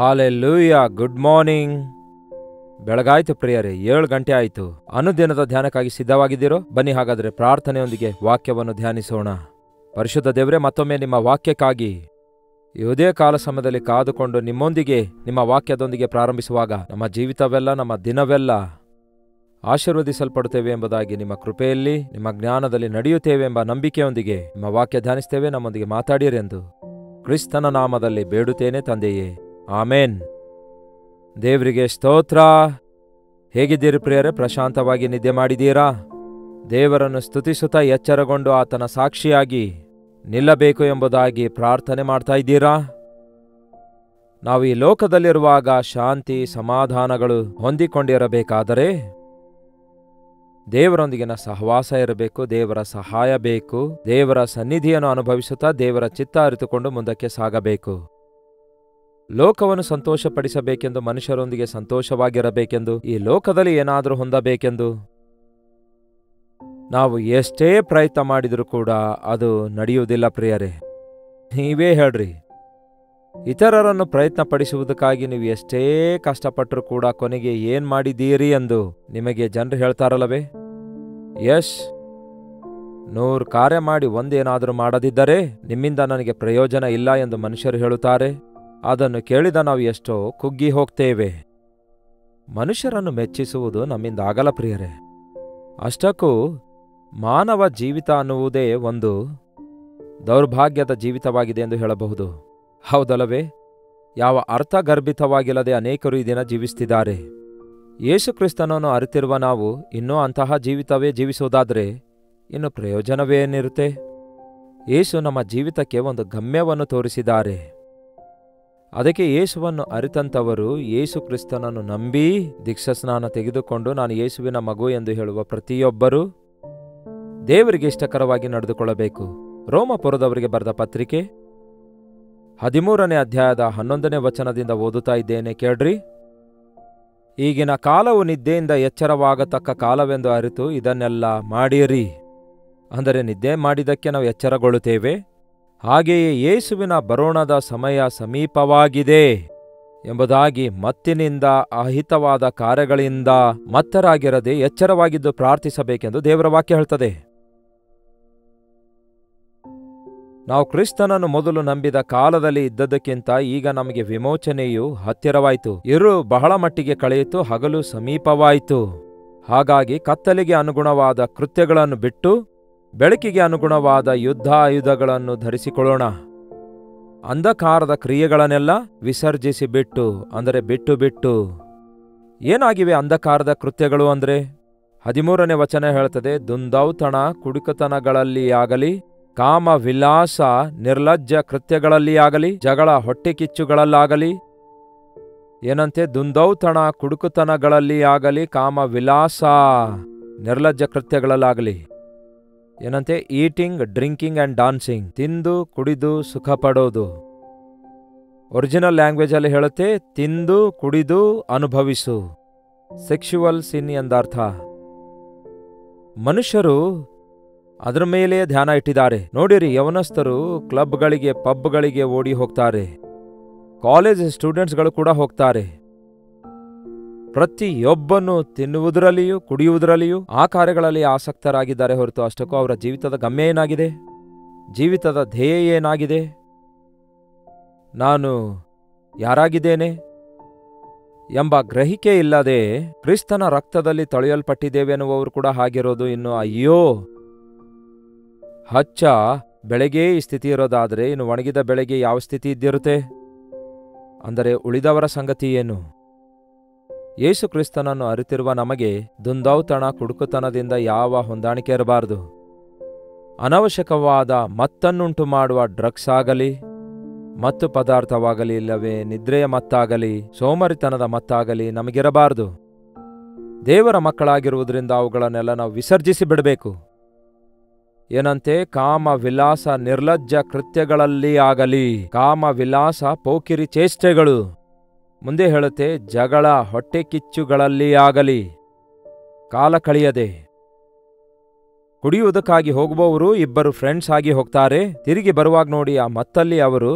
Hallelujah. Good morning. ಬೆಳಗಾಯ್ತು ಪ್ರಿಯರೇ, 7 ಗಂಟೆ ಆಯಿತು. ಅನುದಿನದ ಧ್ಯಾನಕ್ಕಾಗಿ ಸಿದ್ಧವಾಗಿದ್ದೀರೋ? ಬನ್ನಿ ಹಾಗಾದರೆ ಪ್ರಾರ್ಥನೆಯೊಂದಿಗೆ ವಾಕ್ಯವನ್ನು ಧ್ಯಾನಿಸೋಣ. ಪರಿಶುದ್ಧ ದೇವರೇ, ಮತ್ತೊಮ್ಮೆ ನಿಮ್ಮ ವಾಕ್ಯಕ್ಕಾಗಿ ಯಾವುದೇ ಕಾಲ ಸಮಯದಲ್ಲಿ ಕಾದುಕೊಂಡು ನಿಮ್ಮೊಂದಿಗೆ ನಿಮ್ಮ ವಾಕ್ಯದೊಂದಿಗೆ ಪ್ರಾರಂಭಿಸುವಾಗ ನಮ್ಮ ಜೀವಿತವೆಲ್ಲ, ನಮ್ಮ ದಿನವೆಲ್ಲ ಆಶೀರ್ವದಿಸಲ್ಪಡುತ್ತೇವೆ ಎಂಬುದಾಗಿ ನಿಮ್ಮ ಕೃಪೆಯಲ್ಲಿ, ನಿಮ್ಮ ಜ್ಞಾನದಲ್ಲಿ ನಡೆಯುತ್ತೇವೆ ಎಂಬ ನಂಬಿಕೆಯೊಂದಿಗೆ ನಿಮ್ಮ ವಾಕ್ಯ ಧ್ಯಾನಿಸ್ತೇವೆ. ನಮ್ಮೊಂದಿಗೆ ಮಾತಾಡಿರೆಂದು ಕ್ರಿಸ್ತನ ನಾಮದಲ್ಲಿ ಬೇಡುತ್ತೇನೆ ತಂದೆಯೇ, ಆಮೇನ್. ದೇವರಿಗೆ ಸ್ತೋತ್ರ. ಹೇಗಿದ್ದೀರಿ ಪ್ರಿಯರೇ? ಪ್ರಶಾಂತವಾಗಿ ನಿದ್ದೆ ಮಾಡಿದ್ದೀರಾ? ದೇವರನ್ನು ಸ್ತುತಿಸುತ್ತಾ ಎಚ್ಚರಗೊಂಡು ಆತನ ಸಾಕ್ಷಿಯಾಗಿ ನಿಲ್ಲಬೇಕು ಎಂಬುದಾಗಿ ಪ್ರಾರ್ಥನೆ ಮಾಡ್ತಾ ಇದ್ದೀರಾ? ನಾವು ಈ ಲೋಕದಲ್ಲಿರುವಾಗ ಶಾಂತಿ ಸಮಾಧಾನಗಳು ಹೊಂದಿಕೊಂಡಿರಬೇಕಾದರೆ ದೇವರೊಂದಿಗಿನ ಸಹವಾಸ ಇರಬೇಕು, ದೇವರ ಸಹಾಯ ಬೇಕು, ದೇವರ ಸನ್ನಿಧಿಯನ್ನು ಅನುಭವಿಸುತ್ತಾ ದೇವರ ಚಿತ್ತ ಅರಿತುಕೊಂಡು ಮುಂದಕ್ಕೆ ಸಾಗಬೇಕು. ಲೋಕವನ್ನು ಸಂತೋಷಪಡಿಸಬೇಕೆಂದು, ಮನುಷ್ಯರೊಂದಿಗೆ ಸಂತೋಷವಾಗಿರಬೇಕೆಂದು, ಈ ಲೋಕದಲ್ಲಿ ಏನಾದರೂ ಹೊಂದಬೇಕೆಂದು ನಾವು ಎಷ್ಟೇ ಪ್ರಯತ್ನ ಮಾಡಿದರೂ ಕೂಡ ಅದು ನಡೆಯುವುದಿಲ್ಲ ಪ್ರಿಯರೇ. ನೀವೇ ಹೇಳ್ರಿ, ಇತರರನ್ನು ಪ್ರಯತ್ನ ಪಡಿಸುವುದಕ್ಕಾಗಿ ನೀವು ಎಷ್ಟೇ ಕಷ್ಟಪಟ್ಟರೂ ಕೂಡ ಕೊನೆಗೆ ಏನ್ ಮಾಡಿದ್ದೀರಿ ಎಂದು ನಿಮಗೆ ಜನರು ಹೇಳ್ತಾರಲ್ಲವೇ? 100 ಕಾರ್ಯ ಮಾಡಿ ಒಂದೇನಾದರೂ ಮಾಡದಿದ್ದರೆ ನಿಮ್ಮಿಂದ ನನಗೆ ಪ್ರಯೋಜನ ಇಲ್ಲ ಎಂದು ಮನುಷ್ಯರು ಹೇಳುತ್ತಾರೆ. ಅದನ್ನು ಕೇಳಿದ ನಾವು ಎಷ್ಟೋ ಕುಗ್ಗಿ ಹೋಗ್ತೇವೆ. ಮನುಷ್ಯರನ್ನು ಮೆಚ್ಚಿಸುವುದು ನಮ್ಮಿಂದ ಆಗಲ್ಲ ಪ್ರಿಯರೇ. ಅಷ್ಟಕ್ಕೂ ಮಾನವ ಜೀವಿತ ಅನ್ನುವುದೇ ಒಂದು ದೌರ್ಭಾಗ್ಯದ ಜೀವಿತವಾಗಿದೆ ಎಂದು ಹೇಳಬಹುದು. ಹೌದಲ್ಲವೇ? ಯಾವ ಅರ್ಥಗರ್ಭಿತವಾಗಿಲ್ಲದೆ ಅನೇಕರು ಈ ದಿನ ಜೀವಿಸ್ತಿದ್ದಾರೆ. ಯೇಸು ಕ್ರಿಸ್ತನನ್ನು ಅರಿತಿರುವ ನಾವು ಇನ್ನೂ ಅಂತಹ ಜೀವಿತವೇ ಜೀವಿಸುವುದಾದರೆ ಇನ್ನು ಪ್ರಯೋಜನವೇನಿರುತ್ತೆ? ಯೇಸು ನಮ್ಮ ಜೀವಿತಕ್ಕೆ ಒಂದು ಗಮ್ಯವನ್ನು ತೋರಿಸಿದ್ದಾರೆ. ಅದಕ್ಕೆ ಯೇಸುವನ್ನು ಅರಿತಂಥವರು ಯೇಸು ಕ್ರಿಸ್ತನನ್ನು ನಂಬಿ ದೀಕ್ಷಾಸ್ನಾನ ತೆಗೆದುಕೊಂಡು ನಾನು ಯೇಸುವಿನ ಮಗು ಎಂದು ಹೇಳುವ ಪ್ರತಿಯೊಬ್ಬರೂ ದೇವರಿಗೆ ಇಷ್ಟಕರವಾಗಿ ನಡೆದುಕೊಳ್ಳಬೇಕು. ರೋಮಪುರದವರಿಗೆ ಬರೆದ ಪತ್ರಿಕೆ 13ನೇ ಅಧ್ಯಾಯದ 11ನೇ ವಚನದಿಂದ ಓದುತ್ತಾ ಇದ್ದೇನೆ, ಕೇಳ್ರಿ. ಈಗಿನ ಕಾಲವು ನಿದ್ದೆಯಿಂದ ಎಚ್ಚರವಾಗತಕ್ಕ ಕಾಲವೆಂದು ಅರಿತು ಇದನ್ನೆಲ್ಲ ಮಾಡಿರಿ. ಅಂದರೆ ನಿದ್ದೆ ಮಾಡಿದ್ದಕ್ಕೆ ನಾವು ಎಚ್ಚರಗೊಳ್ಳುತ್ತೇವೆ. ಹಾಗೆಯೇ ಯೇಸುವಿನ ಬರೋಣದ ಸಮಯ ಸಮೀಪವಾಗಿದೆ ಎಂಬುದಾಗಿ ಮತ್ತಿನಿಂದ ಅಹಿತವಾದ ಕಾರ್ಯಗಳಿಂದ ಮತ್ತರಾಗಿರದೆ ಎಚ್ಚರವಾಗಿದ್ದು ಪ್ರಾರ್ಥಿಸಬೇಕೆಂದು ದೇವರ ವಾಕ್ಯ ಹೇಳ್ತದೆ. ನಾವು ಕ್ರಿಸ್ತನನ್ನು ಮೊದಲು ನಂಬಿದ ಕಾಲದಲ್ಲಿ ಇದ್ದದಕ್ಕಿಂತ ಈಗ ನಮಗೆ ವಿಮೋಚನೆಯು ಹತ್ತಿರವಾಯಿತು. ಬಹಳ ಮಟ್ಟಿಗೆ ಕಳೆಯಿತು, ಹಗಲು ಸಮೀಪವಾಯಿತು. ಹಾಗಾಗಿ ಕತ್ತಲೆಗೆ ಅನುಗುಣವಾದ ಕೃತ್ಯಗಳನ್ನು ಬಿಟ್ಟು ಬೆಳಕಿಗೆ ಅನುಗುಣವಾದ ಯುದ್ಧಾಯುಧಗಳನ್ನು ಧರಿಸಿಕೊಳ್ಳೋಣ. ಅಂಧಕಾರದ ಕ್ರಿಯೆಗಳನ್ನೆಲ್ಲ ವಿಸರ್ಜಿಸಿ ಬಿಟ್ಟು, ಅಂದರೆ ಬಿಟ್ಟು ಏನಾಗಿವೆ ಅಂಧಕಾರದ ಕೃತ್ಯಗಳು ಅಂದ್ರೆ? 13ನೇ ವಚನ ಹೇಳ್ತದೆ, ದುಂದೌತಣ ಕುಡುಕತನಗಳಲ್ಲಿ ಆಗಲಿ, ಕಾಮ ವಿಲಾಸ ನಿರ್ಲಜ್ಜ ಕೃತ್ಯಗಳಲ್ಲಿ ಆಗಲಿ, ಜಗಳ ಹೊಟ್ಟೆ ಕಿಚ್ಚುಗಳಲ್ಲಾಗಲಿ. ಏನಂತೆ? ದುಂದೌತಣ ಕುಡುಕತನಗಳಲ್ಲಿ ಆಗಲಿ, ಕಾಮ ವಿಲಾಸ ನಿರ್ಲಜ್ಜ ಕೃತ್ಯಗಳಲ್ಲಾಗಲಿ. ಏನಂತೆ? ಈಟಿಂಗ್, ಡ್ರಿಂಕಿಂಗ್ ಅಂಡ್ ಡಾನ್ಸಿಂಗ್, ತಿಂದು ಕುಡಿದು ಸುಖ ಪಡೋದು. ಒರಿಜಿನಲ್ ಲ್ಯಾಂಗ್ವೇಜ್ ಅಲ್ಲಿ ಹೇಳುತ್ತೆ, ತಿಂದು ಕುಡಿದು ಅನುಭವಿಸು. ಸೆಕ್ಸುವಲ್ ಸಿನ್ ಎಂದರ್ಥ. ಮನುಷ್ಯರು ಅದರ ಮೇಲೆ ಧ್ಯಾನ ಇಟ್ಟಿದ್ದಾರೆ. ನೋಡಿರಿ, ಯವನಸ್ಥರು ಕ್ಲಬ್ಗಳಿಗೆ ಪಬ್ಗಳಿಗೆ ಓಡಿ ಹೋಗ್ತಾರೆ. ಕಾಲೇಜ್ ಸ್ಟೂಡೆಂಟ್ಸ್ಗಳು ಕೂಡ ಹೋಗ್ತಾರೆ. ಪ್ರತಿಯೊಬ್ಬನು ತಿನ್ನುವುದರಲ್ಲಿಯೂ ಕುಡಿಯುವುದರಲ್ಲಿಯೂ ಆ ಕಾರ್ಯಗಳಲ್ಲಿ ಆಸಕ್ತರಾಗಿದ್ದಾರೆ ಹೊರತು ಅಷ್ಟಕ್ಕೂ ಅವರ ಜೀವಿತದ ಗಮ್ಯ ಏನಾಗಿದೆ? ಜೀವಿತದ ಧ್ಯೇಯ ಏನಾಗಿದೆ? ನಾನು ಯಾರಾಗಿದ್ದೇನೆ ಎಂಬ ಗ್ರಹಿಕೆ ಇಲ್ಲದೆ ಕ್ರಿಸ್ತನ ರಕ್ತದಲ್ಲಿ ತೊಳೆಯಲ್ಪಟ್ಟಿದ್ದೇವೆ ಎನ್ನುವವರು ಕೂಡ ಹಾಗಿರೋದು. ಇನ್ನು ಅಯ್ಯೋ, ಹಚ್ಚ ಬೆಳೆಗೆ ಈ ಸ್ಥಿತಿ ಇರೋದಾದರೆ ಇನ್ನು ಒಣಗಿದ ಬೆಳೆಗೆ ಯಾವ ಸ್ಥಿತಿ ಇದ್ದಿರುತ್ತೆ? ಅಂದರೆ ಉಳಿದವರ ಸಂಗತಿ ಏನು? ಯೇಸು ಕ್ರಿಸ್ತನನ್ನು ಅರಿತಿರುವ ನಮಗೆ ದುಂದೌತಣ ಕುಡುಕುತನದಿಂದ ಯಾವ ಹೊಂದಾಣಿಕೆ ಇರಬಾರದು. ಅನವಶ್ಯಕವಾದ ಮತ್ತನ್ನುಂಟು ಮಾಡುವ ಡ್ರಗ್ಸ್ ಆಗಲಿ, ಮತ್ತು ಪದಾರ್ಥವಾಗಲಿ, ಇಲ್ಲವೇ ನಿದ್ರೆಯ ಮತ್ತಾಗಲಿ, ಸೋಮರಿತನದ ಮತ್ತಾಗಲಿ ನಮಗಿರಬಾರದು. ದೇವರ ಮಕ್ಕಳಾಗಿರುವುದರಿಂದ ಅವುಗಳನ್ನೆಲ್ಲ ನಾವು ವಿಸರ್ಜಿಸಿ ಬಿಡಬೇಕು. ಏನಂತೆ? ಕಾಮ ವಿಲಾಸ ನಿರ್ಲಜ್ಜ ಕೃತ್ಯಗಳಲ್ಲಿ ಆಗಲಿ, ಕಾಮ ವಿಲಾಸ ಪೋಕಿರಿ ಚೇಷ್ಟೆಗಳು. ಮುಂದೆ ಹೇಳುತ್ತೆ, ಜಗಳ ಹೊಟ್ಟೆ ಕಿಚ್ಚುಗಳಲ್ಲಿ ಆಗಲಿ, ಕಾಲ ಕಳೆಯದೆ. ಕುಡಿಯುವುದಕ್ಕಾಗಿ ಹೋಗುವವರು 2 ಫ್ರೆಂಡ್ಸ್ ಆಗಿ ಹೋಗ್ತಾರೆ. ತಿರುಗಿ ಬರುವಾಗ ನೋಡಿ ಆ ಮತ್ತಲ್ಲಿ ಅವರು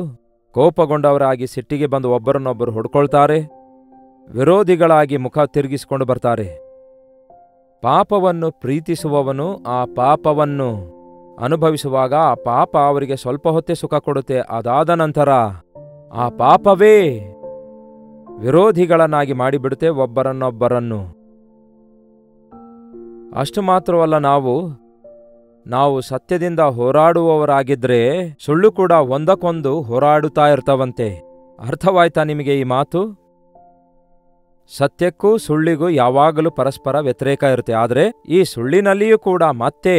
ಕೋಪಗೊಂಡವರಾಗಿ ಸಿಟ್ಟಿಗೆ ಬಂದು ಒಬ್ಬರನ್ನೊಬ್ಬರು ಹೊಡ್ಕೊಳ್ತಾರೆ. ವಿರೋಧಿಗಳಾಗಿ ಮುಖ ತಿರುಗಿಸಿಕೊಂಡು ಬರ್ತಾರೆ. ಪಾಪವನ್ನು ಪ್ರೀತಿಸುವವನು ಆ ಪಾಪವನ್ನು ಅನುಭವಿಸುವಾಗ ಆ ಪಾಪ ಅವರಿಗೆ ಸ್ವಲ್ಪ ಹೊತ್ತೇ ಸುಖ ಕೊಡುತ್ತೆ. ಅದಾದ ನಂತರ ಆ ಪಾಪವೇ ವಿರೋಧಿಗಳನ್ನಾಗಿ ಮಾಡಿಬಿಡುತ್ತೆ ಒಬ್ಬರನ್ನೊಬ್ಬರನ್ನು. ಅಷ್ಟು ಮಾತ್ರವಲ್ಲ, ನಾವು ಸತ್ಯದಿಂದ ಹೋರಾಡುವವರಾಗಿದ್ರೆ ಸುಳ್ಳು ಕೂಡ ಒಂದಕ್ಕೊಂದು ಹೋರಾಡುತ್ತಾ ಇರ್ತಾವಂತೆ. ಅರ್ಥವಾಯ್ತಾ ನಿಮಗೆ ಈ ಮಾತು? ಸತ್ಯಕ್ಕೂ ಸುಳ್ಳಿಗೂ ಯಾವಾಗಲೂ ಪರಸ್ಪರ ವ್ಯತಿರೇಕ ಇರುತ್ತೆ. ಆದರೆ ಈ ಸುಳ್ಳಿನಲ್ಲಿಯೂ ಕೂಡ ಮತ್ತೆ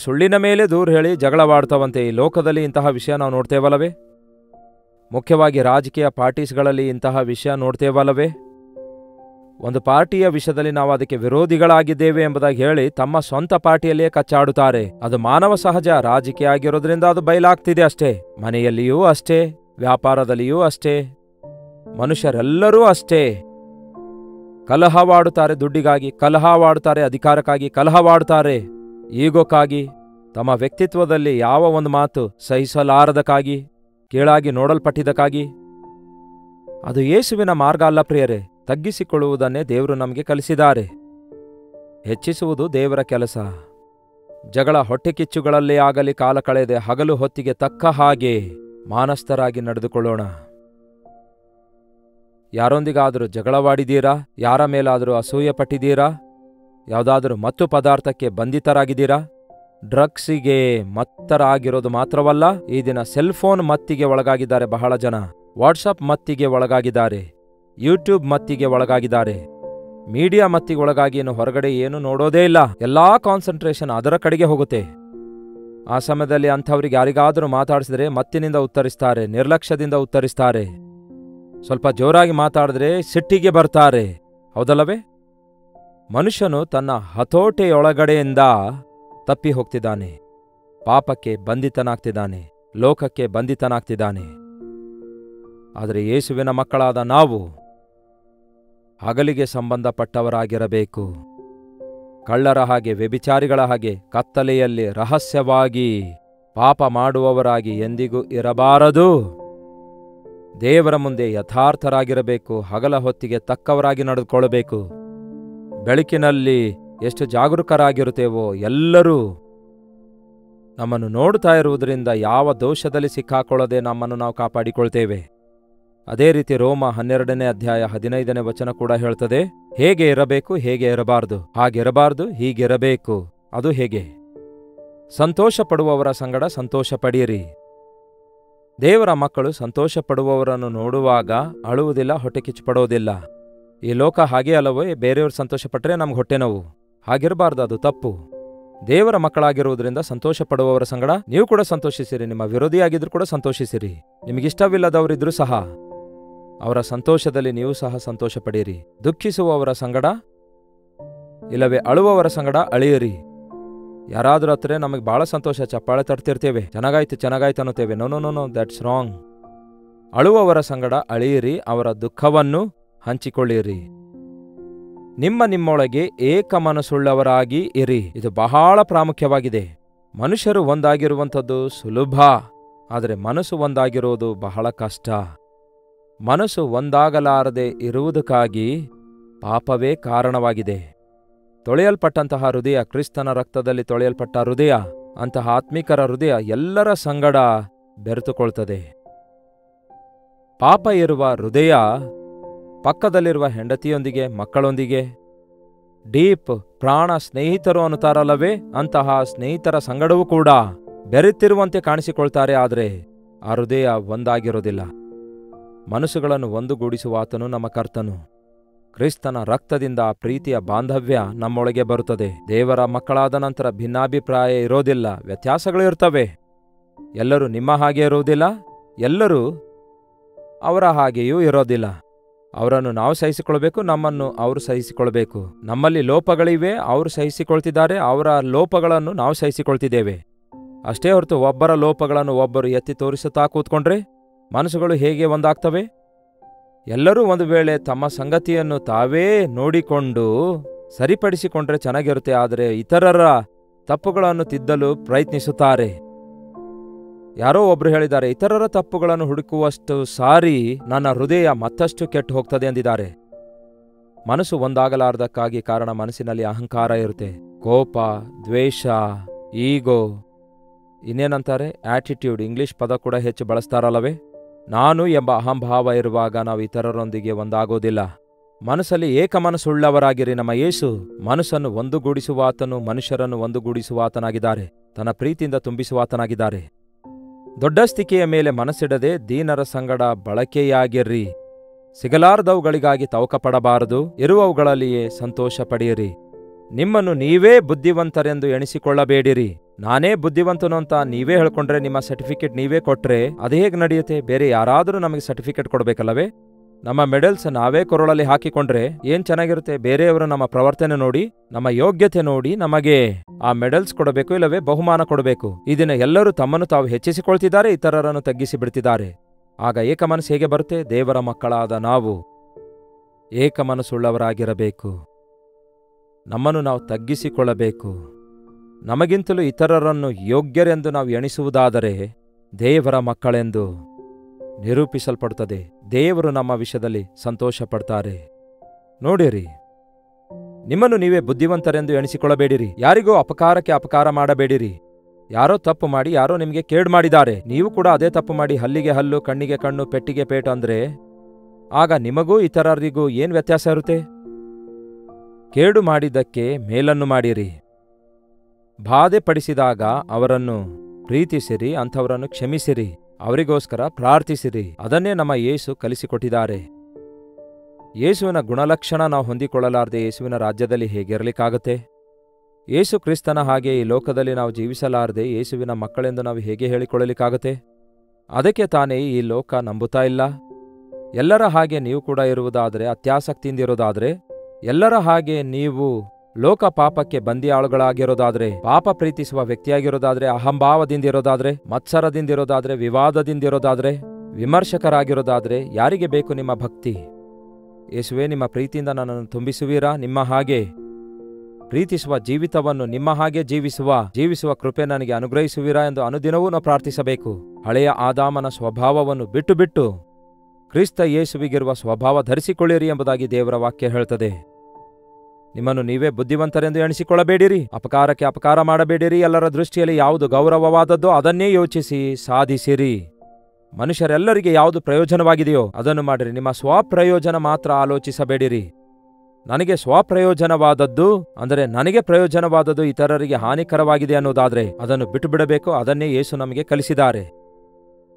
ಸುಳ್ಳಿನ ಮೇಲೆ ದೂರ ಹೇಳಿ ಜಗಳವಾಡ್ತಾವಂತೆ. ಈ ಲೋಕದಲ್ಲಿ ಇಂತಹ ವಿಷಯ ನಾವು ನೋಡ್ತೇವಲ್ಲವೇ? ಮುಖ್ಯವಾಗಿ ರಾಜಕೀಯ ಪಾರ್ಟೀಸ್ಗಳಲ್ಲಿ ಇಂತಹ ವಿಷಯ ನೋಡ್ತೇವಲ್ಲವೇ? ಒಂದು ಪಾರ್ಟಿಯ ವಿಷಯದಲ್ಲಿ ನಾವು ಅದಕ್ಕೆ ವಿರೋಧಿಗಳಾಗಿದ್ದೇವೆ ಎಂಬುದಾಗಿ ಹೇಳಿ ತಮ್ಮ ಸ್ವಂತ ಪಾರ್ಟಿಯಲ್ಲಿಯೇ ಕಚ್ಚಾಡುತ್ತಾರೆ. ಅದು ಮಾನವ ಸಹಜ. ರಾಜಕೀಯ ಆಗಿರೋದ್ರಿಂದ ಅದು ಬಯಲಾಗ್ತಿದೆ ಅಷ್ಟೇ. ಮನೆಯಲ್ಲಿಯೂ ಅಷ್ಟೇ, ವ್ಯಾಪಾರದಲ್ಲಿಯೂ ಅಷ್ಟೇ, ಮನುಷ್ಯರೆಲ್ಲರೂ ಅಷ್ಟೇ. ಕಲಹವಾಡುತ್ತಾರೆ, ದುಡ್ಡಿಗಾಗಿ ಕಲಹವಾಡುತ್ತಾರೆ, ಅಧಿಕಾರಕ್ಕಾಗಿ ಕಲಹವಾಡುತ್ತಾರೆ, ಈಗೋಕ್ಕಾಗಿ, ತಮ್ಮ ವ್ಯಕ್ತಿತ್ವದಲ್ಲಿ ಯಾವ ಒಂದು ಮಾತು ಸಹಿಸಲಾರದಕ್ಕಾಗಿ, ಕೀಳಾಗಿ ನೋಡಲ್ಪಟ್ಟಿದ್ದಕ್ಕಾಗಿ. ಅದು ಯೇಸುವಿನ ಮಾರ್ಗ ಅಲ್ಲ ಪ್ರಿಯರೇ. ತಗ್ಗಿಸಿಕೊಳ್ಳುವುದನ್ನೇ ದೇವರು ನಮಗೆ ಕಲಿಸಿದ್ದಾರೆ. ಹೆಚ್ಚಿಸುವುದು ದೇವರ ಕೆಲಸ. ಜಗಳ ಹೊಟ್ಟೆಕಿಚ್ಚುಗಳಲ್ಲೇ ಆಗಲಿ ಕಾಲ ಕಳೆದೆ ಹಗಲು ಹೊತ್ತಿಗೆ ತಕ್ಕ ಹಾಗೆ ಮಾನಸ್ಥರಾಗಿ ನಡೆದುಕೊಳ್ಳೋಣ. ಯಾರೊಂದಿಗಾದರೂ ಜಗಳವಾಡಿದ್ದೀರಾ? ಯಾರ ಮೇಲಾದರೂ ಅಸೂಯೆ ಪಟ್ಟಿದ್ದೀರಾ? ಯಾವುದಾದರೂ ಮತ್ತು ಪದಾರ್ಥಕ್ಕೆ ಬಂಧಿತರಾಗಿದ್ದೀರಾ? ಡ್ರಗ್ಸಿಗೆ ಮತ್ತರಾಗಿರೋದು ಮಾತ್ರವಲ್ಲ, ಈ ದಿನ ಸೆಲ್ಫೋನ್ ಮತ್ತಿಗೆ ಒಳಗಾಗಿದ್ದಾರೆ ಬಹಳ ಜನ. ವಾಟ್ಸಪ್ ಮತ್ತಿಗೆ ಒಳಗಾಗಿದ್ದಾರೆ, ಯೂಟ್ಯೂಬ್ ಮತ್ತಿಗೆ ಒಳಗಾಗಿದ್ದಾರೆ, ಮೀಡಿಯಾ ಮತ್ತಿಗೆ ಒಳಗಾಗಿ ಇನ್ನು ಹೊರಗಡೆ ಏನು ನೋಡೋದೇ ಇಲ್ಲ. ಎಲ್ಲಾ ಕಾನ್ಸಂಟ್ರೇಷನ್ ಅದರ ಕಡೆಗೆ ಹೋಗುತ್ತೆ. ಆ ಸಮಯದಲ್ಲಿ ಅಂಥವ್ರಿಗೆ ಯಾರಿಗಾದರೂ ಮಾತಾಡಿಸಿದ್ರೆ ಮತ್ತಿನಿಂದ ಉತ್ತರಿಸ್ತಾರೆ, ನಿರ್ಲಕ್ಷ್ಯದಿಂದ ಉತ್ತರಿಸ್ತಾರೆ. ಸ್ವಲ್ಪ ಜೋರಾಗಿ ಮಾತಾಡಿದ್ರೆ ಸಿಟ್ಟಿಗೆ ಬರ್ತಾರೆ. ಹೌದಲ್ಲವೇ? ಮನುಷ್ಯನು ತನ್ನ ಹತೋಟೆಯೊಳಗಡೆಯಿಂದ ತಪ್ಪಿ ಹೋಗ್ತಿದ್ದಾನೆ, ಪಾಪಕ್ಕೆ ಬಂಧಿತನಾಗ್ತಿದ್ದಾನೆ, ಲೋಕಕ್ಕೆ ಬಂಧಿತನಾಗ್ತಿದ್ದಾನೆ. ಆದರೆ ಯೇಸುವಿನ ಮಕ್ಕಳಾದ ನಾವು ಹಗಲಿಗೆ ಸಂಬಂಧಪಟ್ಟವರಾಗಿರಬೇಕು. ಕಳ್ಳರ ಹಾಗೆ, ವ್ಯಭಿಚಾರಿಗಳ ಹಾಗೆ ಕತ್ತಲೆಯಲ್ಲಿ ರಹಸ್ಯವಾಗಿ ಪಾಪ ಮಾಡುವವರಾಗಿ ಎಂದಿಗೂ ಇರಬಾರದು. ದೇವರ ಮುಂದೆ ಯಥಾರ್ಥರಾಗಿರಬೇಕು. ಹಗಲ ಹೊತ್ತಿಗೆ ತಕ್ಕವರಾಗಿ ನಡೆದುಕೊಳ್ಳಬೇಕು. ಬೆಳಕಿನಲ್ಲಿ ಎಷ್ಟು ಜಾಗರೂಕರಾಗಿರುತ್ತೇವೋ ಎಲ್ಲರೂ ನಮ್ಮನ್ನು ನೋಡುತ್ತಾ ಇರುವುದರಿಂದ ಯಾವ ದೋಷದಲ್ಲಿ ಸಿಕ್ಕಾಕೊಳ್ಳದೆ ನಮ್ಮನ್ನು ನಾವು ಕಾಪಾಡಿಕೊಳ್ತೇವೆ. ಅದೇ ರೀತಿ ರೋಮ 12ನೇ ಅಧ್ಯಾಯ 15ನೇ ವಚನ ಕೂಡ ಹೇಳ್ತದೆ, ಹೇಗೆ ಇರಬೇಕು, ಹೇಗೆ ಇರಬಾರದು, ಹಾಗಿರಬಾರದು, ಹೀಗಿರಬೇಕು. ಅದು ಹೇಗೆ? ಸಂತೋಷ ಪಡುವವರ ಸಂಗಡ ಸಂತೋಷ ಪಡೆಯಿರಿ. ದೇವರ ಮಕ್ಕಳು ಸಂತೋಷ ಪಡುವವರನ್ನು ನೋಡುವಾಗ ಅಳುವುದಿಲ್ಲ, ಹೊಟ್ಟೆ ಕಿಚ್ಚು ಪಡೋದಿಲ್ಲ. ಈ ಲೋಕ ಹಾಗೇ ಅಲ್ಲವೇ? ಬೇರೆಯವರು ಸಂತೋಷ ಪಟ್ಟರೆ ನಮ್ಗೆ ಹೊಟ್ಟೆ ನೋವು. ಹಾಗಿರಬಾರ್ದು, ಅದು ತಪ್ಪು. ದೇವರ ಮಕ್ಕಳಾಗಿರುವುದರಿಂದ ಸಂತೋಷ ಪಡುವವರ ಸಂಗಡ ನೀವು ಕೂಡ ಸಂತೋಷಿಸಿರಿ. ನಿಮ್ಮ ವಿರೋಧಿಯಾಗಿದ್ರು ಕೂಡ ಸಂತೋಷಿಸಿರಿ. ನಿಮಗಿಷ್ಟವಿಲ್ಲದವರಿದ್ರೂ ಸಹ ಅವರ ಸಂತೋಷದಲ್ಲಿ ನೀವು ಸಹ ಸಂತೋಷ ಪಡೆಯಿರಿ. ದುಃಖಿಸುವವರ ಸಂಗಡ ಇಲ್ಲವೇ ಅಳುವವರ ಸಂಗಡ ಅಳೆಯಿರಿ. ಯಾರಾದ್ರೂ ಹತ್ರ ನಮಗೆ ಬಹಳ ಸಂತೋಷ, ಚಪ್ಪಾಳೆ ತಡ್ತಿರ್ತೇವೆ, ಚೆನ್ನಾಗಾಯ್ತು ಅನ್ನುತ್ತೇವೆ. No no no no that's wrong. ಅಳುವವರ ಸಂಗಡ ಅಳೆಯಿರಿ, ಅವರ ದುಃಖವನ್ನು ಹಂಚಿಕೊಳ್ಳಿರಿ. ನಿಮ್ಮೊಳಗೆ ಏಕ ಮನಸ್ಸುಳ್ಳವರಾಗಿ ಇರಿ. ಇದು ಬಹಳ ಪ್ರಾಮುಖ್ಯವಾಗಿದೆ. ಮನುಷ್ಯರು ಒಂದಾಗಿರುವಂಥದ್ದು ಸುಲಭ, ಆದರೆ ಮನಸ್ಸು ಒಂದಾಗಿರುವುದು ಬಹಳ ಕಷ್ಟ. ಮನಸ್ಸು ಒಂದಾಗಲಾರದೆ ಇರುವುದಕ್ಕಾಗಿ ಪಾಪವೇ ಕಾರಣವಾಗಿದೆ. ತೊಳೆಯಲ್ಪಟ್ಟಂತಹ ಹೃದಯ, ಕ್ರಿಸ್ತನ ರಕ್ತದಲ್ಲಿ ತೊಳೆಯಲ್ಪಟ್ಟ ಹೃದಯ, ಅಂತಹ ಆತ್ಮಿಕರ ಹೃದಯ ಎಲ್ಲರ ಸಂಗಡ ಬೆರೆತುಕೊಳ್ತದೆ. ಪಾಪ ಇರುವ ಹೃದಯ ಪಕ್ಕದಲ್ಲಿರುವ ಹೆಂಡತಿಯೊಂದಿಗೆ, ಮಕ್ಕಳೊಂದಿಗೆ, ಡೀಪ್ ಪ್ರಾಣ ಸ್ನೇಹಿತರು ಅನ್ನುತ್ತಾರಲ್ಲವೇ, ಅಂತಹ ಸ್ನೇಹಿತರ ಸಂಗಡವೂ ಕೂಡ ಬೆರೆತಿರುವಂತೆ ಕಾಣಿಸಿಕೊಳ್ತಾರೆ. ಆದರೆ ಆ ಹೃದಯ ಒಂದಾಗಿರೋದಿಲ್ಲ. ಮನಸ್ಸುಗಳನ್ನು ಒಂದುಗೂಡಿಸುವ ಆತನು ನಮ್ಮ ಕರ್ತನು. ಕ್ರಿಸ್ತನ ರಕ್ತದಿಂದ ಪ್ರೀತಿಯ ಬಾಂಧವ್ಯ ನಮ್ಮೊಳಗೆ ಬರುತ್ತದೆ. ದೇವರ ಮಕ್ಕಳಾದ ನಂತರ ಭಿನ್ನಾಭಿಪ್ರಾಯ ಇರೋದಿಲ್ಲ, ವ್ಯತ್ಯಾಸಗಳು ಇರ್ತವೆ. ಎಲ್ಲರೂ ನಿಮ್ಮ ಹಾಗೆ ಇರುವುದಿಲ್ಲ, ಎಲ್ಲರೂ ಅವರ ಹಾಗೆಯೂ ಇರೋದಿಲ್ಲ. ಅವರನ್ನು ನಾವು ಸಹಿಸಿಕೊಳ್ಬೇಕು, ನಮ್ಮನ್ನು ಅವರು ಸಹಿಸಿಕೊಳ್ಬೇಕು. ನಮ್ಮಲ್ಲಿ ಲೋಪಗಳಿವೆ, ಅವರು ಸಹಿಸಿಕೊಳ್ತಿದ್ದಾರೆ, ಅವರ ಲೋಪಗಳನ್ನು ನಾವು ಸಹಿಸಿಕೊಳ್ತಿದ್ದೇವೆ. ಅಷ್ಟೇ ಹೊರತು ಒಬ್ಬರ ಲೋಪಗಳನ್ನು ಒಬ್ಬರು ಎತ್ತಿ ತೋರಿಸುತ್ತಾ ಕೂತ್ಕೊಂಡ್ರೆ ಮನಸ್ಸುಗಳು ಹೇಗೆ ಒಂದಾಗ್ತವೆ? ಎಲ್ಲರೂ ಒಂದು ವೇಳೆ ತಮ್ಮ ಸಂಗತಿಯನ್ನು ತಾವೇ ನೋಡಿಕೊಂಡು ಸರಿಪಡಿಸಿಕೊಂಡ್ರೆ ಚೆನ್ನಾಗಿರುತ್ತೆ. ಆದರೆ ಇತರರ ತಪ್ಪುಗಳನ್ನು ತಿದ್ದಲು ಪ್ರಯತ್ನಿಸುತ್ತಾರೆ. ಯಾರೋ ಒಬ್ರು ಹೇಳಿದ್ದಾರೆ, ಇತರರ ತಪ್ಪುಗಳನ್ನು ಹುಡುಕುವಷ್ಟು ಸಾರಿ ನನ್ನ ಹೃದಯ ಮತ್ತಷ್ಟು ಕೆಟ್ಟು ಹೋಗ್ತದೆ ಎಂದಿದ್ದಾರೆ. ಮನಸ್ಸು ಒಂದಾಗಲಾರ್ದಕ್ಕಾಗಿ ಕಾರಣ ಮನಸ್ಸಿನಲ್ಲಿ ಅಹಂಕಾರ ಇರುತ್ತೆ, ಕೋಪ, ದ್ವೇಷ, ಈಗೋ, ಇನ್ನೇನಂತಾರೆ ಆಟಿಟ್ಯೂಡ್, ಇಂಗ್ಲಿಷ್ ಪದ ಕೂಡ ಹೆಚ್ಚು ಬಳಸ್ತಾರಲ್ಲವೇ. ನಾನು ಎಂಬ ಅಹಂಭಾವ ಇರುವಾಗ ನಾವು ಇತರರೊಂದಿಗೆ ಒಂದಾಗೋದಿಲ್ಲ. ಮನಸ್ಸಲ್ಲಿ ಏಕಮನಸ್ಸುಳ್ಳವರಾಗಿರಿ. ನಮ್ಮ ಯೇಸು ಮನಸ್ಸನ್ನು ಒಂದುಗೂಡಿಸುವಾತನು, ಮನುಷ್ಯರನ್ನು ಒಂದುಗೂಡಿಸುವಾತನಾಗಿದ್ದಾರೆ, ತನ್ನ ಪ್ರೀತಿಯಿಂದ ತುಂಬಿಸುವಾತನಾಗಿದ್ದಾರೆ. ದೊಡ್ಡಸ್ತಿಕೆಯ ಮೇಲೆ ಮನಸ್ಸಿಡದೆ ದೀನರ ಸಂಗಡ ಬಳಕೆಯಾಗಿರ್ರಿ. ಸಿಗಲಾರದವುಗಳಿಗಾಗಿ ತವಕಪಡಬಾರದು, ಇರುವವುಗಳಲ್ಲಿಯೇ ಸಂತೋಷ ಪಡೆಯಿರಿ. ನಿಮ್ಮನ್ನು ನೀವೇ ಬುದ್ಧಿವಂತರೆಂದು ಎಣಿಸಿಕೊಳ್ಳಬೇಡಿರಿ. ನಾನೇ ಬುದ್ಧಿವಂತನು ಅಂತ ನೀವೇ ಹೇಳ್ಕೊಂಡ್ರೆ, ನಿಮ್ಮ ಸರ್ಟಿಫಿಕೇಟ್ ನೀವೇ ಕೊಟ್ರೆ ಅದು ಹೇಗೆ ನಡೆಯುತ್ತೆ? ಬೇರೆ ಯಾರಾದರೂ ನಮಗೆ ಸರ್ಟಿಫಿಕೇಟ್ ಕೊಡಬೇಕಲ್ಲವೇ? ನಮ್ಮ ಮೆಡಲ್ಸ್ ನಾವೇ ಕೊರಳಲ್ಲಿ ಹಾಕಿಕೊಂಡ್ರೆ ಏನ್ ಚೆನ್ನಾಗಿರುತ್ತೆ? ಬೇರೆಯವರು ನಮ್ಮ ಪ್ರವರ್ತನೆ ನೋಡಿ, ನಮ್ಮ ಯೋಗ್ಯತೆ ನೋಡಿ ನಮಗೆ ಆ ಮೆಡಲ್ಸ್ ಕೊಡಬೇಕು, ಇಲ್ಲವೇ ಬಹುಮಾನ ಕೊಡಬೇಕು. ಇದನ್ನ ಎಲ್ಲರೂ ತಮ್ಮನ್ನು ತಾವು ಹೆಚ್ಚಿಸಿಕೊಳ್ತಿದ್ದಾರೆ, ಇತರರನ್ನು ತಗ್ಗಿಸಿ ಬಿಡ್ತಿದ್ದಾರೆ. ಆಗ ಏಕಮನಸ್ಸು ಹೇಗೆ ಬರುತ್ತೆ? ದೇವರ ಮಕ್ಕಳಾದ ನಾವು ಏಕಮನಸ್ಸುಳ್ಳವರಾಗಿರಬೇಕು. ನಮ್ಮನ್ನು ನಾವು ತಗ್ಗಿಸಿಕೊಳ್ಳಬೇಕು. ನಮಗಿಂತಲೂ ಇತರರನ್ನು ಯೋಗ್ಯರೆಂದು ನಾವು ಎಣಿಸುವುದಾದರೆ ದೇವರ ಮಕ್ಕಳೆಂದು ನಿರೂಪಿಸಲ್ಪಡುತ್ತದೆ. ದೇವರು ನಮ್ಮ ವಿಷಯದಲ್ಲಿ ಸಂತೋಷ ಪಡ್ತಾರೆ. ನೋಡಿರಿ, ನಿಮ್ಮನ್ನು ನೀವೇ ಬುದ್ಧಿವಂತರೆಂದು ಎಣಿಸಿಕೊಳ್ಳಬೇಡಿರಿ. ಯಾರಿಗೂ ಅಪಕಾರಕ್ಕೆ ಅಪಕಾರ ಮಾಡಬೇಡಿರಿ. ಯಾರೋ ತಪ್ಪು ಮಾಡಿ ಯಾರೋ ನಿಮಗೆ ಕೇಡು ಮಾಡಿದ್ದಾರೆ, ನೀವು ಕೂಡ ಅದೇ ತಪ್ಪು ಮಾಡಿ ಹಲ್ಲಿಗೆ ಹಲ್ಲು, ಕಣ್ಣಿಗೆ ಕಣ್ಣು, ಪೆಟ್ಟಿಗೆ ಪೇಟು ಅಂದ್ರೆ ಆಗ ನಿಮಗೂ ಇತರರಿಗೂ ಏನ್ ವ್ಯತ್ಯಾಸ ಇರುತ್ತೆ? ಕೇಡು ಮಾಡಿದ್ದಕ್ಕೆ ಮೇಲನ್ನು ಮಾಡಿರಿ. ಬಾಧೆ ಪಡಿಸಿದಾಗ ಅವರನ್ನು ಪ್ರೀತಿಸಿರಿ, ಅಂಥವರನ್ನು ಕ್ಷಮಿಸಿರಿ, ಅವರಿಗೋಸ್ಕರ ಪ್ರಾರ್ಥಿಸಿರಿ. ಅದನ್ನೇ ನಮ್ಮ ಯೇಸು ಕಲಿಸಿಕೊಟ್ಟಿದ್ದಾರೆ. ಯೇಸುವಿನ ಗುಣಲಕ್ಷಣ ನಾವು ಹೊಂದಿಕೊಳ್ಳಲಾರದೆ ಯೇಸುವಿನ ರಾಜ್ಯದಲ್ಲಿ ಹೇಗಿರಲಿಕ್ಕಾಗತ್ತೆ? ಯೇಸು ಕ್ರಿಸ್ತನ ಹಾಗೆ ಈ ಲೋಕದಲ್ಲಿ ನಾವು ಜೀವಿಸಲಾರದೆ ಯೇಸುವಿನ ಮಕ್ಕಳೆಂದು ನಾವು ಹೇಗೆ ಹೇಳಿಕೊಳ್ಳಲಿಕ್ಕಾಗತ್ತೆ? ಅದಕ್ಕೆ ತಾನೇ ಈ ಲೋಕ ನಂಬುತ್ತಾ ಇಲ್ಲ. ಎಲ್ಲರ ಹಾಗೆ ನೀವು ಕೂಡ ಇರುವುದಾದರೆ, ಅತ್ಯಾಸಕ್ತಿಯಿಂದಿರೋದಾದರೆ, ಎಲ್ಲರ ಹಾಗೆ ನೀವು ಲೋಕ ಪಾಪಕ್ಕೆ ಬಂದಿಯಾಳುಗಳಾಗಿರೋದಾದ್ರೆ, ಪಾಪ ಪ್ರೀತಿಸುವ ವ್ಯಕ್ತಿಯಾಗಿರೋದಾದ್ರೆ, ಅಹಂಭಾವದಿಂದಿರೋದಾದ್ರೆ, ಮತ್ಸರದಿಂದಿರೋದಾದ್ರೆ, ವಿವಾದದಿಂದಿರೋದಾದ್ರೆ, ವಿಮರ್ಶಕರಾಗಿರೋದಾದ್ರೆ, ಯಾರಿಗೆ ಬೇಕು ನಿಮ್ಮ ಭಕ್ತಿ? ಯೇಸುವೇ, ನಿಮ್ಮ ಪ್ರೀತಿಯಿಂದ ನನ್ನನ್ನು ತುಂಬಿಸುವೀರಾ? ನಿಮ್ಮ ಹಾಗೆ ಪ್ರೀತಿಸುವ ಜೀವಿತವನ್ನು ನಿಮ್ಮ ಹಾಗೆ ಜೀವಿಸುವ ಕೃಪೆ ನನಗೆ ಅನುಗ್ರಹಿಸುವಿರಾ ಎಂದು ಅನುದಿನವೂ ನಾವು ಪ್ರಾರ್ಥಿಸಬೇಕು. ಹಳೆಯ ಆದಾಮನ ಸ್ವಭಾವವನ್ನು ಬಿಟ್ಟು ಕ್ರಿಸ್ತ ಯೇಸುವಿಗಿರುವ ಸ್ವಭಾವ ಧರಿಸಿಕೊಳ್ಳಿರಿ ಎಂಬುದಾಗಿ ದೇವರ ವಾಕ್ಯ ಹೇಳ್ತದೆ. ನಿಮ್ಮನ್ನು ನೀವೇ ಬುದ್ಧಿವಂತರೆಂದು ಎಣಿಸಿಕೊಳ್ಳಬೇಡಿರಿ, ಅಪಕಾರಕ್ಕೆ ಅಪಕಾರ ಮಾಡಬೇಡಿರಿ. ಎಲ್ಲರ ದೃಷ್ಟಿಯಲ್ಲಿ ಯಾವುದು ಗೌರವವಾದದ್ದೋ ಅದನ್ನೇ ಯೋಚಿಸಿ ಸಾಧಿಸಿರಿ. ಮನುಷ್ಯರೆಲ್ಲರಿಗೆ ಯಾವುದು ಪ್ರಯೋಜನವಾಗಿದೆಯೋ ಅದನ್ನು ಮಾಡಿರಿ. ನಿಮ್ಮ ಸ್ವಪ್ರಯೋಜನ ಮಾತ್ರ ಆಲೋಚಿಸಬೇಡಿರಿ. ನನಗೆ ಸ್ವಪ್ರಯೋಜನವಾದದ್ದು ಅಂದರೆ ನನಗೆ ಪ್ರಯೋಜನವಾದದ್ದು ಇತರರಿಗೆ ಹಾನಿಕರವಾಗಿದೆ ಅನ್ನೋದಾದ್ರೆ ಅದನ್ನು ಬಿಟ್ಟು ಬಿಡಬೇಕು. ಅದನ್ನೇ ಯೇಸು ನಮಗೆ ಕಲಿಸಿದ್ದಾರೆ.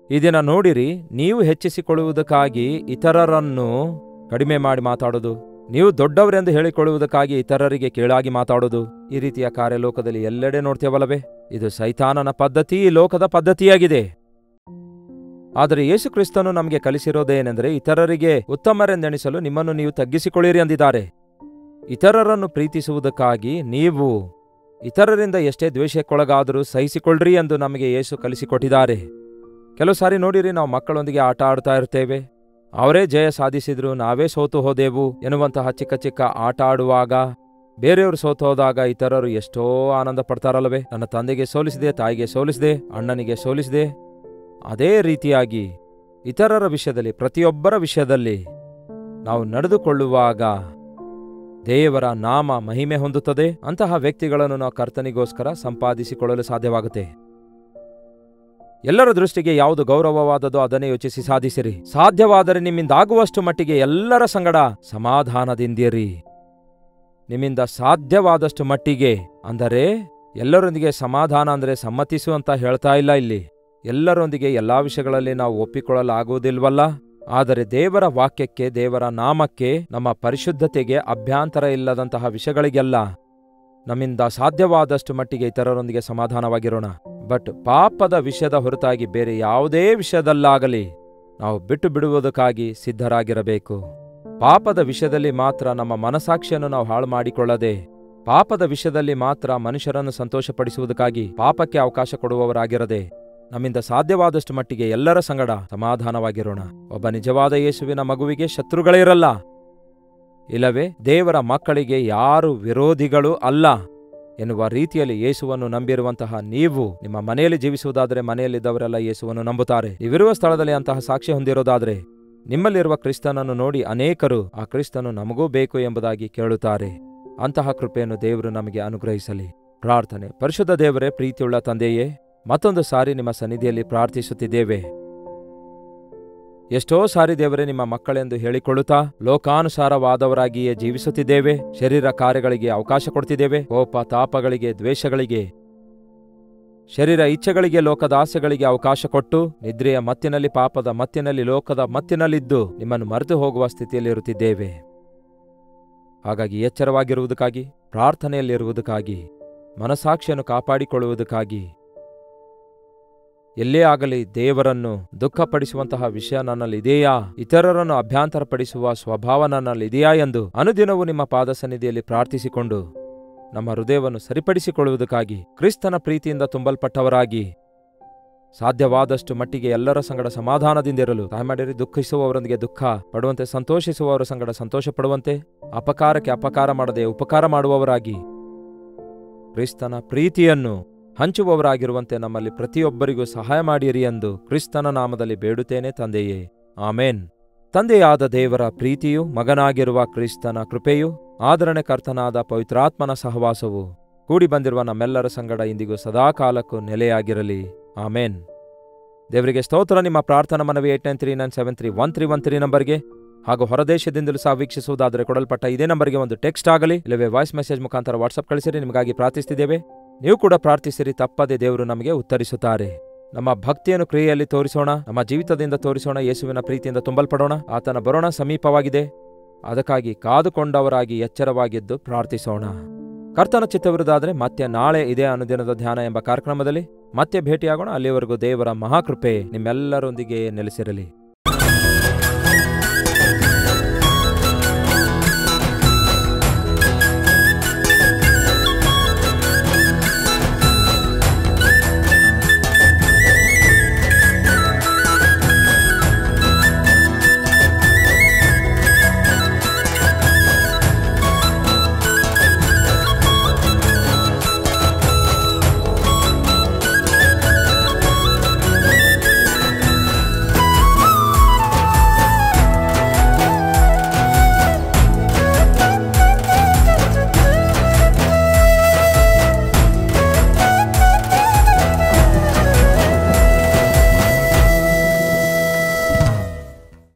ಇದನ್ನ ನೋಡಿರಿ, ನೀವು ಹೆಚ್ಚಿಸಿಕೊಳ್ಳುವುದಕ್ಕಾಗಿ ಇತರರನ್ನು ಕಡಿಮೆ ಮಾಡಿ ಮಾತಾಡೋದು, ನೀವು ದೊಡ್ಡವರೆಂದು ಹೇಳಿಕೊಳ್ಳುವುದಕ್ಕಾಗಿ ಇತರರಿಗೆ ಕೀಳಾಗಿ ಮಾತಾಡೋದು, ಈ ರೀತಿಯ ಕಾರ್ಯಲೋಕದಲ್ಲಿ ಎಲ್ಲೆಡೆ ನೋಡ್ತೇವಲ್ಲವೇ? ಇದು ಸೈತಾನನ ಪದ್ಧತಿ, ಈ ಲೋಕದ ಪದ್ಧತಿಯಾಗಿದೆ. ಆದರೆ ಯೇಸು ಕ್ರಿಸ್ತನು ನಮಗೆ ಕಲಿಸಿರೋದೇನೆಂದರೆ, ಇತರರಿಗೆ ಉತ್ತಮರೆಂದೆಣಿಸಲು ನಿಮ್ಮನ್ನು ನೀವು ತಗ್ಗಿಸಿಕೊಳ್ಳಿರಿ ಎಂದಿದ್ದಾರೆ. ಇತರರನ್ನು ಪ್ರೀತಿಸುವುದಕ್ಕಾಗಿ ನೀವು ಇತರರಿಂದ ಎಷ್ಟೇ ದ್ವೇಷಕ್ಕೊಳಗಾದರೂ ಸಹಿಸಿಕೊಳ್ಳ್ರಿ ಎಂದು ನಮಗೆ ಯೇಸು ಕಲಿಸಿಕೊಟ್ಟಿದ್ದಾರೆ. ಕೆಲವು ಸಾರಿ ನೋಡಿರಿ, ನಾವು ಮಕ್ಕಳೊಂದಿಗೆ ಆಟ ಆಡ್ತಾ ಇರ್ತೇವೆ, ಅವರೇ ಜಯ ಸಾಧಿಸಿದ್ರು, ನಾವೇ ಸೋತು ಹೋದೆವು ಎನ್ನುವಂತಹ ಚಿಕ್ಕ ಚಿಕ್ಕ ಆಟ ಆಡುವಾಗ ಬೇರೆಯವರು ಸೋತು ಹೋದಾಗ ಇತರರು ಎಷ್ಟೋ ಆನಂದ ಪಡ್ತಾರಲ್ಲವೇ? ನನ್ನ ತಂದೆಗೆ ಸೋಲಿಸಿದೆ, ತಾಯಿಗೆ ಸೋಲಿಸಿದೆ, ಅಣ್ಣನಿಗೆ ಸೋಲಿಸಿದೆ. ಅದೇ ರೀತಿಯಾಗಿ ಇತರರ ವಿಷಯದಲ್ಲಿ, ಪ್ರತಿಯೊಬ್ಬರ ವಿಷಯದಲ್ಲಿ ನಾವು ನಡೆದುಕೊಳ್ಳುವಾಗ ದೇವರ ನಾಮ ಮಹಿಮೆ ಹೊಂದುತ್ತದೆ. ಅಂತಹ ವ್ಯಕ್ತಿಗಳನ್ನು ನಾವು ಕರ್ತನಿಗೋಸ್ಕರ ಸಂಪಾದಿಸಿಕೊಳ್ಳಲು ಸಾಧ್ಯವಾಗುತ್ತೆ. ಎಲ್ಲರ ದೃಷ್ಟಿಗೆ ಯಾವುದು ಗೌರವವಾದದೋ ಅದನ್ನೇ ಯೋಚಿಸಿ ಸಾಧಿಸಿರಿ. ಸಾಧ್ಯವಾದರೆ ನಿಮ್ಮಿಂದಾಗುವಷ್ಟು ಮಟ್ಟಿಗೆ ಎಲ್ಲರ ಸಂಗಡ ಸಮಾಧಾನದಿಂದಿರಿ. ನಿಮ್ಮಿಂದ ಸಾಧ್ಯವಾದಷ್ಟು ಮಟ್ಟಿಗೆ ಅಂದರೆ ಎಲ್ಲರೊಂದಿಗೆ ಸಮಾಧಾನ ಅಂದರೆ ಸಮ್ಮತಿಸು ಅಂತ ಹೇಳ್ತಾ ಇಲ್ಲ ಇಲ್ಲಿ. ಎಲ್ಲರೊಂದಿಗೆ ಎಲ್ಲಾ ವಿಷಯಗಳಲ್ಲಿ ನಾವು ಒಪ್ಪಿಕೊಳ್ಳಲಾಗುವುದಿಲ್ವಲ್ಲ. ಆದರೆ ದೇವರ ವಾಕ್ಯಕ್ಕೆ, ದೇವರ ನಾಮಕ್ಕೆ, ನಮ್ಮ ಪರಿಶುದ್ಧತೆಗೆ ಅಭ್ಯಂತರ ಇಲ್ಲದಂತಹ ವಿಷಯಗಳಿಗೆಲ್ಲ ನಮ್ಮಿಂದ ಸಾಧ್ಯವಾದಷ್ಟು ಮಟ್ಟಿಗೆ ಇತರರೊಂದಿಗೆ ಸಮಾಧಾನವಾಗಿರೋಣ. ಬಟ್ ಪಾಪದ ವಿಷಯದ ಹೊರತಾಗಿ ಬೇರೆ ಯಾವುದೇ ವಿಷಯದಲ್ಲಾಗಲಿ ನಾವು ಬಿಟ್ಟು ಬಿಡುವುದಕ್ಕಾಗಿ ಸಿದ್ಧರಾಗಿರಬೇಕು. ಪಾಪದ ವಿಷಯದಲ್ಲಿ ಮಾತ್ರ ನಮ್ಮ ಮನಸಾಕ್ಷಿಯನ್ನು ನಾವು ಹಾಳು ಮಾಡಿಕೊಳ್ಳದೆ, ಪಾಪದ ವಿಷಯದಲ್ಲಿ ಮಾತ್ರ ಮನುಷ್ಯರನ್ನು ಸಂತೋಷಪಡಿಸುವುದಕ್ಕಾಗಿ ಪಾಪಕ್ಕೆ ಅವಕಾಶ ಕೊಡುವವರಾಗಿರದೆ, ನಮ್ಮಿಂದ ಸಾಧ್ಯವಾದಷ್ಟು ಮಟ್ಟಿಗೆ ಎಲ್ಲರ ಸಂಗಡ ಸಮಾಧಾನವಾಗಿರೋಣ. ಒಬ್ಬ ನಿಜವಾದ ಯೇಸುವಿನ ಮಗುವಿಗೆ ಶತ್ರುಗಳಿರಲ್ಲ, ಇಲ್ಲವೇ ದೇವರ ಮಕ್ಕಳಿಗೆ ಯಾರು ವಿರೋಧಿಗಳು ಅಲ್ಲ. ಎನ್ನುವ ರೀತಿಯಲ್ಲಿ ಯೇಸುವನ್ನು ನಂಬಿರುವಂತಹ ನೀವು ನಿಮ್ಮ ಮನೆಯಲ್ಲಿ ಜೀವಿಸುವುದಾದರೆ ಮನೆಯಲ್ಲಿದ್ದವರೆಲ್ಲ ಯೇಸುವನ್ನು ನಂಬುತ್ತಾರೆ. ನೀವಿರುವ ಸ್ಥಳದಲ್ಲಿ ಅಂತಹ ಸಾಕ್ಷ್ಯ ಹೊಂದಿರೋದಾದರೆ ನಿಮ್ಮಲ್ಲಿರುವ ಕ್ರಿಸ್ತನನ್ನು ನೋಡಿ ಅನೇಕರು ಆ ಕ್ರಿಸ್ತನು ನಮಗೂ ಬೇಕು ಎಂಬುದಾಗಿ ಕೇಳುತ್ತಾರೆ. ಅಂತಹ ಕೃಪೆಯನ್ನು ದೇವರು ನಮಗೆ ಅನುಗ್ರಹಿಸಲಿ. ಪ್ರಾರ್ಥನೆ. ಪರಿಶುದ್ಧ ದೇವರೇ, ಪ್ರೀತಿಯುಳ್ಳ ತಂದೆಯೇ, ಮತ್ತೊಂದು ಸಾರಿ ನಿಮ್ಮ ಸನ್ನಿಧಿಯಲ್ಲಿ ಪ್ರಾರ್ಥಿಸುತ್ತಿದ್ದೇವೆ. ಎಷ್ಟೋ ಸಾರಿ ದೇವರೇ ನಿಮ್ಮ ಮಕ್ಕಳೆಂದು ಹೇಳಿಕೊಳ್ಳುತ್ತಾ ಲೋಕಾನುಸಾರವಾದವರಾಗಿಯೇ ಜೀವಿಸುತ್ತಿದ್ದೇವೆ. ಶರೀರ ಕಾರ್ಯಗಳಿಗೆ ಅವಕಾಶ ಕೊಡ್ತಿದ್ದೇವೆ. ಕೋಪ ತಾಪಗಳಿಗೆ, ದ್ವೇಷಗಳಿಗೆ, ಶರೀರ ಇಚ್ಛೆಗಳಿಗೆ, ಲೋಕದ ಆಸೆಗಳಿಗೆ ಅವಕಾಶ ಕೊಟ್ಟು ನಿದ್ರೆಯ ಮತ್ತಿನಲ್ಲಿ, ಪಾಪದ ಮತ್ತಿನಲ್ಲಿ, ಲೋಕದ ಮತ್ತಿನಲ್ಲಿದ್ದು ನಿಮ್ಮನ್ನು ಮರೆತು ಹೋಗುವ ಸ್ಥಿತಿಯಲ್ಲಿರುತ್ತಿದ್ದೇವೆ. ಹಾಗಾಗಿ ಎಚ್ಚರವಾಗಿರುವುದಕ್ಕಾಗಿ, ಪ್ರಾರ್ಥನೆಯಲ್ಲಿರುವುದಕ್ಕಾಗಿ, ಮನಸಾಕ್ಷಿಯನ್ನು ಕಾಪಾಡಿಕೊಳ್ಳುವುದಕ್ಕಾಗಿ, ಎಲ್ಲೇ ಆಗಲಿ ದೇವರನ್ನು ದುಃಖಪಡಿಸುವಂತಹ ವಿಷಯ ನನ್ನಲ್ಲಿದೆಯಾ, ಇತರರನ್ನು ಅಭ್ಯಂತರಪಡಿಸುವ ಸ್ವಭಾವ ನನ್ನಲ್ಲಿದೆಯಾ ಎಂದು ಅನುದಿನವೂ ನಿಮ್ಮ ಪಾದ ಸನ್ನಿಧಿಯಲ್ಲಿ ಪ್ರಾರ್ಥಿಸಿಕೊಂಡು ನಮ್ಮ ಹೃದಯವನ್ನು ಸರಿಪಡಿಸಿಕೊಳ್ಳುವುದಕ್ಕಾಗಿ, ಕ್ರಿಸ್ತನ ಪ್ರೀತಿಯಿಂದ ತುಂಬಲ್ಪಟ್ಟವರಾಗಿ ಸಾಧ್ಯವಾದಷ್ಟು ಮಟ್ಟಿಗೆ ಎಲ್ಲರ ಸಂಗಡ ಸಮಾಧಾನದಿಂದಿರಲು ದಯಮಾಡಿರಿ. ದುಃಖಿಸುವವರೊಂದಿಗೆ ದುಃಖ ಪಡುವಂತೆ, ಸಂತೋಷಿಸುವವರ ಸಂಗಡ ಸಂತೋಷ ಪಡುವಂತೆ, ಅಪಕಾರಕ್ಕೆ ಅಪಕಾರ ಮಾಡದೆ ಉಪಕಾರ ಮಾಡುವವರಾಗಿ, ಕ್ರಿಸ್ತನ ಪ್ರೀತಿಯನ್ನು ಹಂಚುವವರಾಗಿರುವಂತೆ ನಮ್ಮಲ್ಲಿ ಪ್ರತಿಯೊಬ್ಬರಿಗೂ ಸಹಾಯ ಮಾಡಿರಿ ಎಂದು ಕ್ರಿಸ್ತನ ನಾಮದಲ್ಲಿ ಬೇಡುತ್ತೇನೆ ತಂದೆಯೇ, ಆಮೇನ್. ತಂದೆಯಾದ ದೇವರ ಪ್ರೀತಿಯು, ಮಗನಾಗಿರುವ ಕ್ರಿಸ್ತನ ಕೃಪೆಯು, ಆದರಣೆಕರ್ತನಾದ ಪವಿತ್ರಾತ್ಮನ ಸಹವಾಸವು ಕೂಡಿ ಬಂದಿರುವ ನಮ್ಮೆಲ್ಲರ ಸಂಗಡ ಇಂದಿಗೂ ಸದಾಕಾಲಕ್ಕೂ ನೆಲೆಯಾಗಿರಲಿ. ಆಮೇನ್. ದೇವರಿಗೆ ಸ್ತೋತ್ರ. ನಿಮ್ಮ ಪ್ರಾರ್ಥನಾ ಮನವಿ 8939731313 ನಂಬರ್ಗೆ ಹಾಗೂ ಹೊರದೇಶದಿಂದಲೂ ಸಹ ವೀಕ್ಷಿಸುವುದಾದರೆ ಕೊಡಲ್ಪಟ್ಟ ಇದೇ ನಂಬರ್ಗೆ ಒಂದು ಟೆಕ್ಸ್ಟ್ ಆಗಲಿ ಇಲ್ಲವೇ ವಾಯ್ಸ್ ಮೆಸೇಜ್ ಮುಖಾಂತರ ವಾಟ್ಸಪ್ ಕಳಿಸಿರಿ. ನಿಮಗಾಗಿ ಪ್ರಾರ್ಥಿಸ್ತಿದ್ದೇವೆ. ನೀವು ಕೂಡ ಪ್ರಾರ್ಥಿಸಿರಿ. ತಪ್ಪದೆ ದೇವರು ನಮಗೆ ಉತ್ತರಿಸುತ್ತಾರೆ. ನಮ್ಮ ಭಕ್ತಿಯನ್ನು ಕ್ರಿಯೆಯಲ್ಲಿ ತೋರಿಸೋಣ. ನಮ್ಮ ಜೀವಿತದಿಂದ ತೋರಿಸೋಣ. ಯೇಸುವಿನ ಪ್ರೀತಿಯಿಂದ ತುಂಬಲ್ಪಡೋಣ. ಆತನ ಬರೋಣ ಸಮೀಪವಾಗಿದೆ. ಅದಕ್ಕಾಗಿ ಕಾದುಕೊಂಡವರಾಗಿ ಎಚ್ಚರವಾಗಿದ್ದು ಪ್ರಾರ್ಥಿಸೋಣ. ಕರ್ತನ ಚಿತ್ತವಿರುವುದಾದರೆ ಮತ್ತೆ ನಾಳೆ ಇದೇ ಅನುದಿನದ ಧ್ಯಾನ ಎಂಬ ಕಾರ್ಯಕ್ರಮದಲ್ಲಿ ಮತ್ತೆ ಭೇಟಿಯಾಗೋಣ. ಅಲ್ಲಿಯವರೆಗೂ ದೇವರ ಮಹಾಕೃಪೆ ನಿಮ್ಮೆಲ್ಲರೊಂದಿಗೆ ನೆಲೆಸಿರಲಿ.